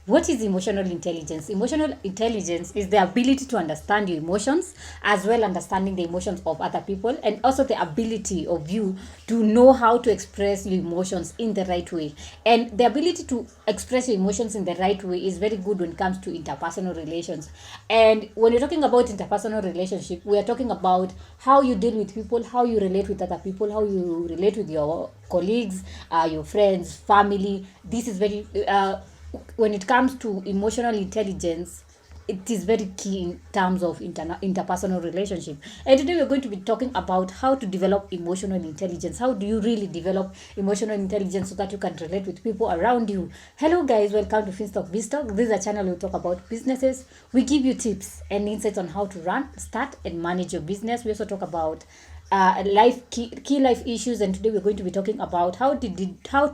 What is emotional intelligence? Emotional intelligence is the ability to understand your emotions, as well understanding the emotions of other people, and also the ability of you to know how to express your emotions in the right way. And the ability to express your emotions in the right way is very good when it comes to interpersonal relations. And when you're talking about interpersonal relationship, we are talking about how you deal with people, how you relate with other people, how you relate with your colleagues, your friends, family. This is very when it comes to emotional intelligence, it is very key in terms of interpersonal relationship. And today we're going to be talking about how to develop emotional intelligence. How do you really develop emotional intelligence so that you can relate with people around you? Hello guys, welcome to Finstock Biztalk. This is a channel we talk about businesses. We give you tips and insights on how to run, start and manage your business. We also talk about life key life issues, and today we're going to be talking about how to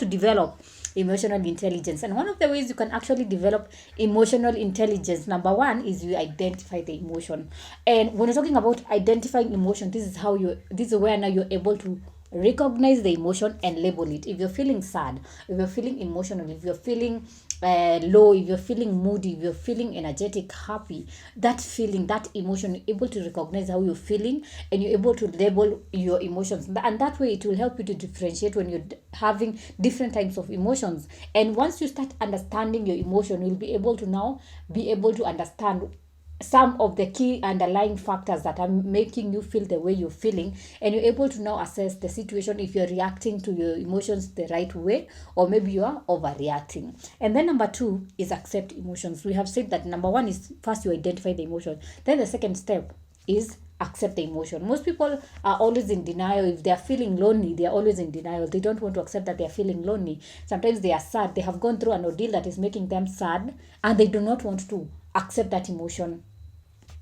develop emotional intelligence. And one of the ways you can actually develop emotional intelligence, number one, is you identify the emotion. And when you're talking about identifying emotion, this is where now you're able to recognize the emotion and label it. If you're feeling sad, if you're feeling emotional, if you're feeling low, if you're feeling moody, if you're feeling energetic, happy, that feeling, that emotion, you're able to recognize how you're feeling, and you're able to label your emotions. And that way it will help you to differentiate when you're having different types of emotions. And once you start understanding your emotion, you'll be able to now be able to understand some of the key underlying factors that are making you feel the way you're feeling, and you're able to now assess the situation if you're reacting to your emotions the right way, or maybe you are overreacting. And then number two is accept emotions. We have said that number one is first you identify the emotion, then the second step is accept the emotion. Most people are always in denial. If they are feeling lonely, they are always in denial. They don't want to accept that they are feeling lonely. Sometimes they are sad, they have gone through an ordeal that is making them sad, and they do not want to accept that emotion.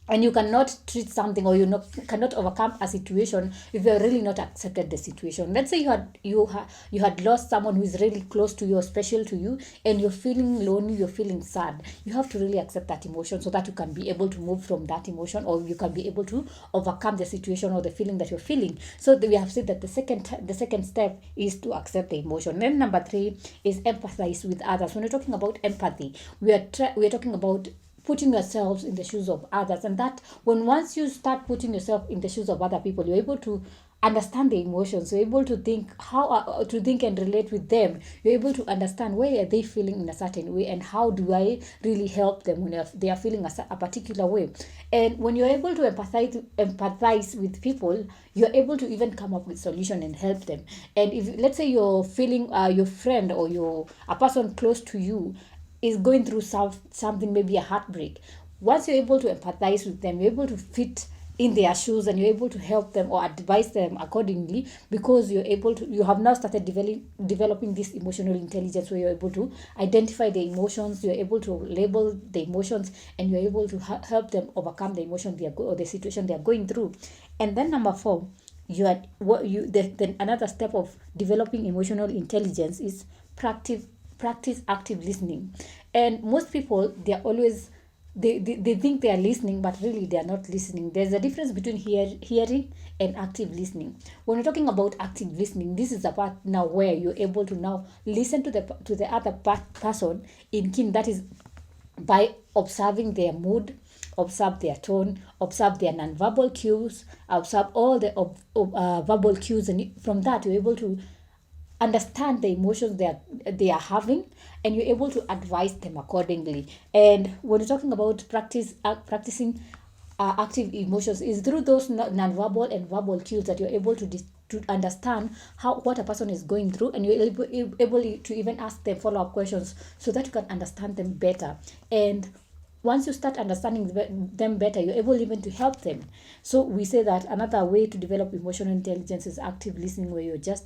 And you cannot treat something, or cannot overcome a situation if you are really not accepted the situation. Let's say you had lost someone who is really close to you or special to you, and you're feeling lonely, you're feeling sad. You have to really accept that emotion so that you can be able to move from that emotion, or you can be able to overcome the situation or the feeling that you're feeling. So we have said that the second step is to accept the emotion. Then number three is empathize with others. When we're talking about empathy, we are talking about putting yourselves in the shoes of others. And that, when once you start putting yourself in the shoes of other people, you're able to understand the emotions. You're able to think how to think and relate with them. You're able to understand why are they feeling in a certain way, and how do I really help them when they are feeling a particular way. And when you're able to empathize with people, you're able to even come up with solution and help them. And if, let's say, you're feeling your friend or your a person close to you is going through something, maybe a heartbreak, once you're able to empathize with them, you're able to fit in their shoes, and you're able to help them or advise them accordingly, because you have now started developing this emotional intelligence, where you're able to identify the emotions, you're able to label the emotions, and you're able to help them overcome the emotion or the situation they are going through. And then number four, then another step of developing emotional intelligence is practice practice active listening. And most people, they're always they think they are listening, but really they are not listening. There's a difference between hearing and active listening. When we're talking about active listening, this is the part now where you're able to now listen to the other person in keen, that is by observing their mood, observe their tone, observe their nonverbal cues, observe all the verbal cues, and from that you're able to understand the emotions they are having, and you're able to advise them accordingly. And when you're talking about practicing active emotions, is through those non-verbal and verbal cues that you're able to understand how what a person is going through, and you're able to even ask them follow-up questions so that you can understand them better. And once you start understanding them better, you're able even to help them. So we say that another way to develop emotional intelligence is active listening, where you're not just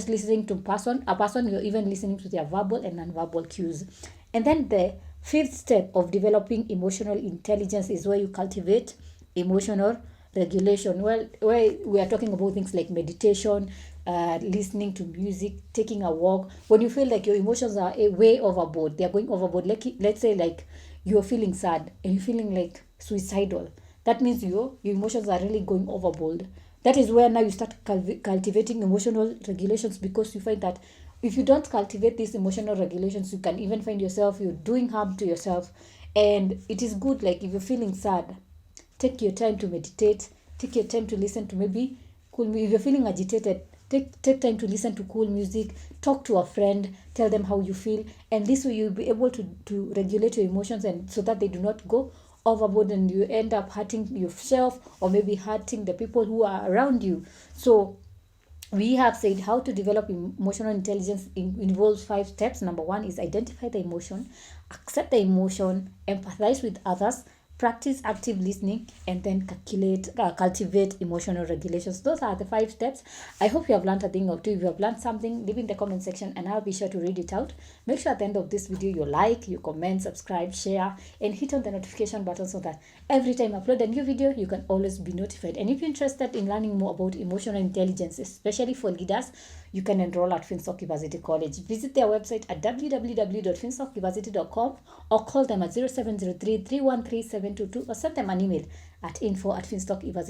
listening to a person, you're even listening to their verbal and non-verbal cues. And then the fifth step of developing emotional intelligence is where you cultivate emotional regulation. Well, where we are talking about things like meditation, listening to music, taking a walk. When you feel like your emotions are way overboard, they are going overboard. Like, let's say, like, you're feeling sad and you're feeling like suicidal. That means your emotions are really going overboard. That is where now you start cultivating emotional regulations, because you find that if you don't cultivate these emotional regulations, you can even find yourself you're doing harm to yourself. And it is good, like if you're feeling sad, take your time to meditate, take your time to listen to maybe cool music. If you're feeling agitated, take time to listen to cool music, talk to a friend, tell them how you feel, and this way you'll be able to regulate your emotions, and so that they do not go overboard and you end up hurting yourself or maybe hurting the people who are around you. So we have said how to develop emotional intelligence involves 5 steps. Number 1 is identify the emotion, accept the emotion, empathize with others, practice active listening, and then cultivate emotional regulations. Those are the 5 steps. I hope you have learned a thing or two. If you have learned something, leave in the comment section and I'll be sure to read it out. Make sure at the end of this video you like, you comment, subscribe, share, and hit on the notification button so that every time I upload a new video you can always be notified. And if you're interested in learning more about emotional intelligence, especially for leaders, you can enroll at Finstock University College. Visit their website at www.finstockuniversity.com or call them at 0703 313 722 or send them an email at info@finstockuniversity.com.